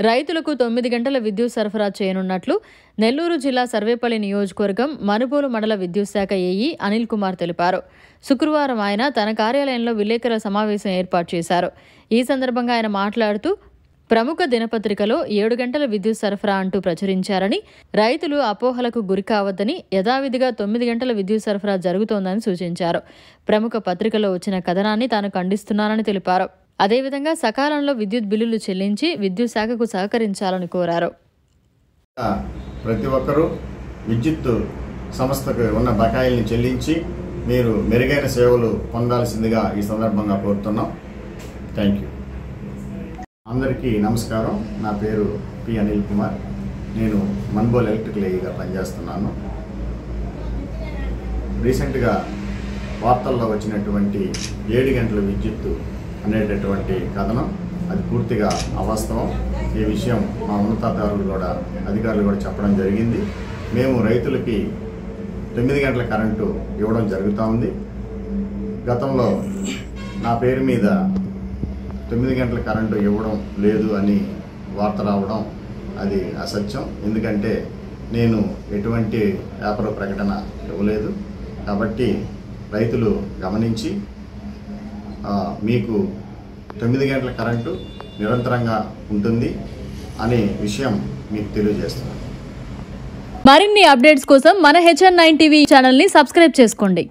రైతులకు 9 గంటల విద్యుత్ సరఫరా చేయనున్నట్లు నెల్లూరు జిల్లా సర్వేపల్లి నియోజకవర్గం మనుబోలు మండల విద్యుత్ శాఖ ఏఈ అనిల్ కుమార్ తెలిపారు. శుక్రవారం ఆయన తన కార్యాలయంలో విలేకరుల సమావేశం ఏర్పాటు చేశారు. ఈ సందర్భంగా ఆయన మాట్లాడుతూ ప్రముఖ దినపత్రికలో 7 గంటల విద్యుత్ సరఫరా అంటూ ప్రచురించారని, రైతులు అపోహలకు గురి కావద్దని, యథావిధిగా 9 గంటల విద్యుత్ సరఫరా జరుగుతోందని సూచించారు. ప్రముఖ పత్రికలో వచ్చిన కథనాన్ని తాను ఖండిస్తున్నానని తెలిపారు. అదేవిధంగా సకాలంలో విద్యుత్ బిల్లులు చెల్లించి విద్యుత్ శాఖకు సహకరించాలని కోరారు. ప్రతి ఒక్కరూ విద్యుత్ సంస్థకు ఉన్న బకాయిల్ని చెల్లించి మీరు మెరుగైన సేవలు పొందాల్సిందిగా ఈ సందర్భంగా కోరుతున్నాం. Thank you. అందరికీ నమస్కారం. నా పేరు పి అనిల్ కుమార్. నేను మన్బోల్ ఎలక్ట్రికల్ ఏఈగా పనిచేస్తున్నాను. రీసెంట్గా వార్తల్లో వచ్చినటువంటి 7 గంటల విద్యుత్ అనేటటువంటి కథనం అది పూర్తిగా అవాస్తవం. ఈ విషయం మా అధికారులు కూడా చెప్పడం జరిగింది. మేము రైతులకి 9 గంటల కరెంటు ఇవ్వడం జరుగుతూ ఉంది. గతంలో నా పేరు మీద 9 గంటల కరెంటు ఇవ్వడం లేదు అని వార్త రావడం అది అసత్యం. ఎందుకంటే నేను ఎటువంటి వ్యాపార ప్రకటన ఇవ్వలేదు. కాబట్టి రైతులు గమనించి మీకు 9 గంటల కరెంటు నిరంతరంగా ఉంటుంది అనే విషయం మీకు తెలియజేస్తున్నాను. మరిన్ని అప్డేట్స్ కోసం మన HN9 టీవీ ఛానల్ని సబ్స్క్రైబ్ చేసుకోండి.